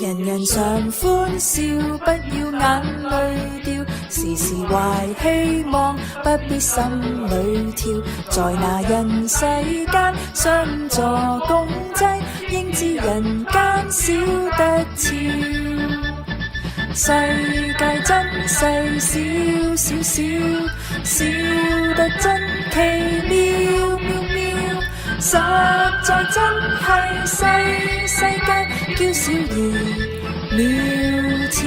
人人常歡笑，不要眼淚掉，時時懷希望，不必心裏跳。在那人世間，相助共濟，應知人間少得俏。世界真細，小小小，小得真奇妙妙妙，實在真係世間嬌小而渺悄。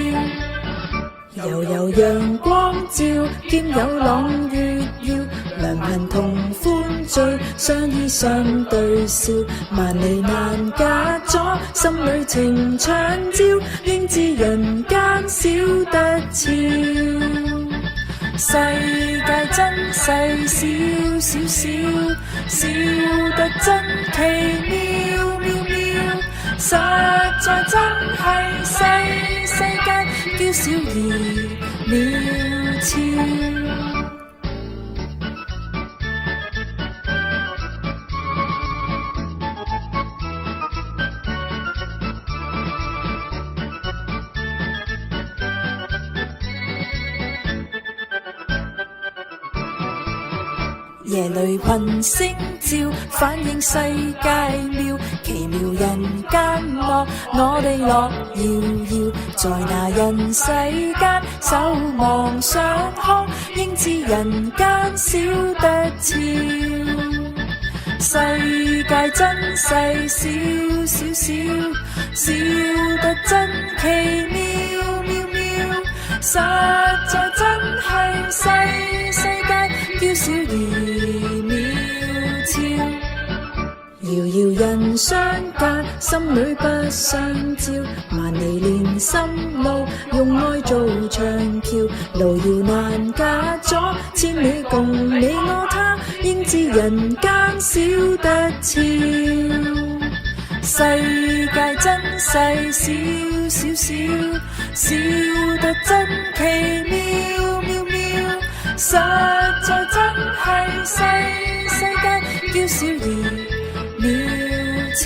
悠悠陽光照，兼有朗月耀，良朋同歡聚，相依相對笑，萬里難隔阻，心裏情長照，應知人間少得俏。世界真細，小小小，小得真奇妙妙妙，實在真係世間嬌小而渺悄。夜裏群星照，反映世界妙，奇妙人間樂，我哋樂遙遙。在那人世間，守望相看，應知人間少得俏。世界真細，小小小，小得真奇妙妙妙，實在真係世間嬌小而渺悄。遙遙人相隔，心裏不相照，萬里連心路，用愛做長橋，路遙難隔阻，千里共你我他，應知人間少得俏。世界真細，小小小，小得真奇妙妙妙，實在真係世間嬌小而渺悄。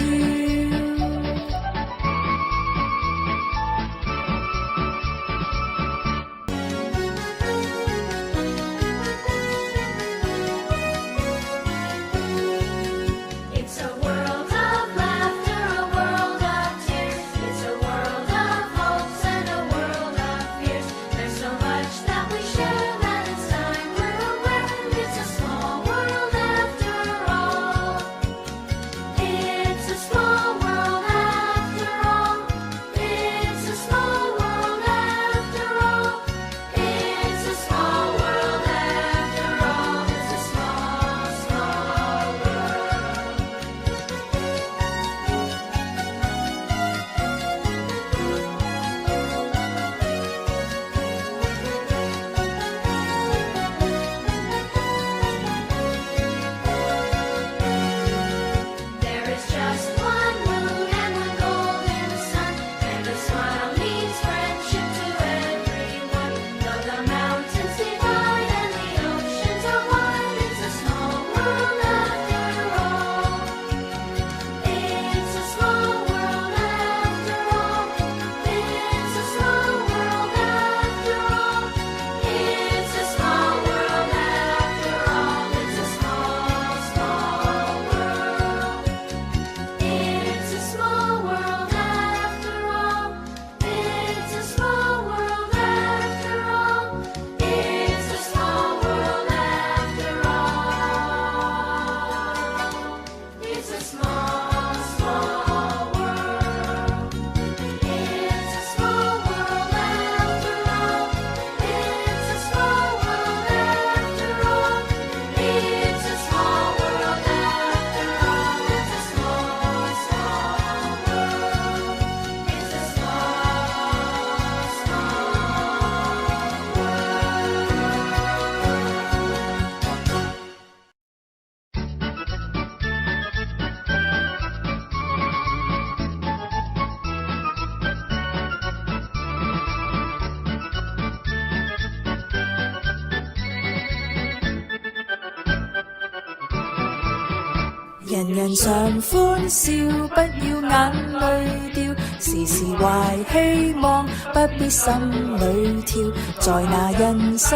人人常歡笑，不要眼淚掉，時時時懷希望，不必心裏跳。在那人世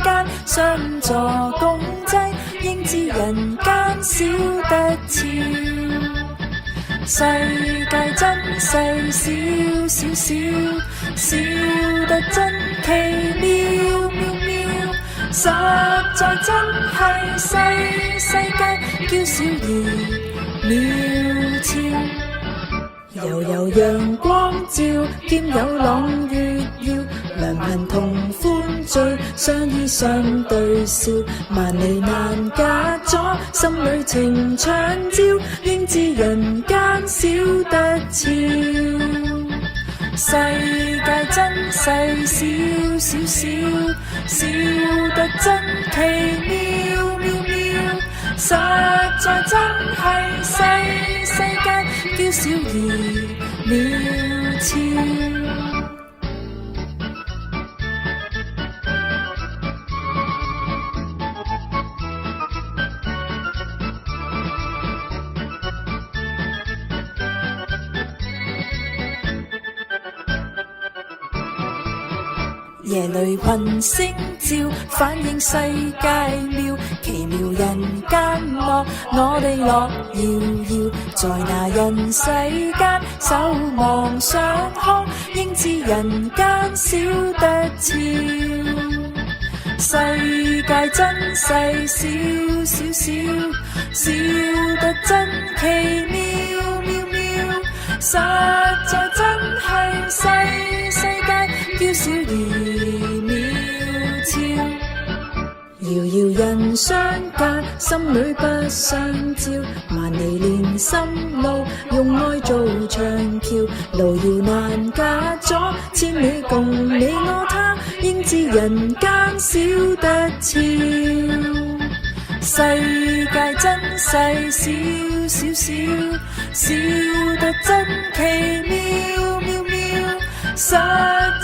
間，相助共濟，應知人間少得俏。世界真細，小小小，小得真奇妙妙妙。實在真係世界嬌小而渺悄。悠悠陽光照，兼有朗月耀。良朋同歡聚，相依相對笑。萬里難隔阻，心裏情長照。應知人間少得俏。世界真細，小小小，小得真奇妙妙妙。實在真係世界嬌小而渺悄。夜裏群星照，反映世界妙。奇妙人間樂，我哋樂遙遙。在那人世間，守望相看，應知人間少得俏。世界真細，小小小，小得真奇妙妙妙。實在真係世界嬌小而渺悄。遙遙人相隔，心裏不相照。萬里連心路，用愛做長橋。路遙難隔阻，千里共你我他，應知人間少得俏。世界真細，小小小，小得真奇妙妙妙。實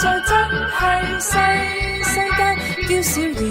在真係世界嬌小而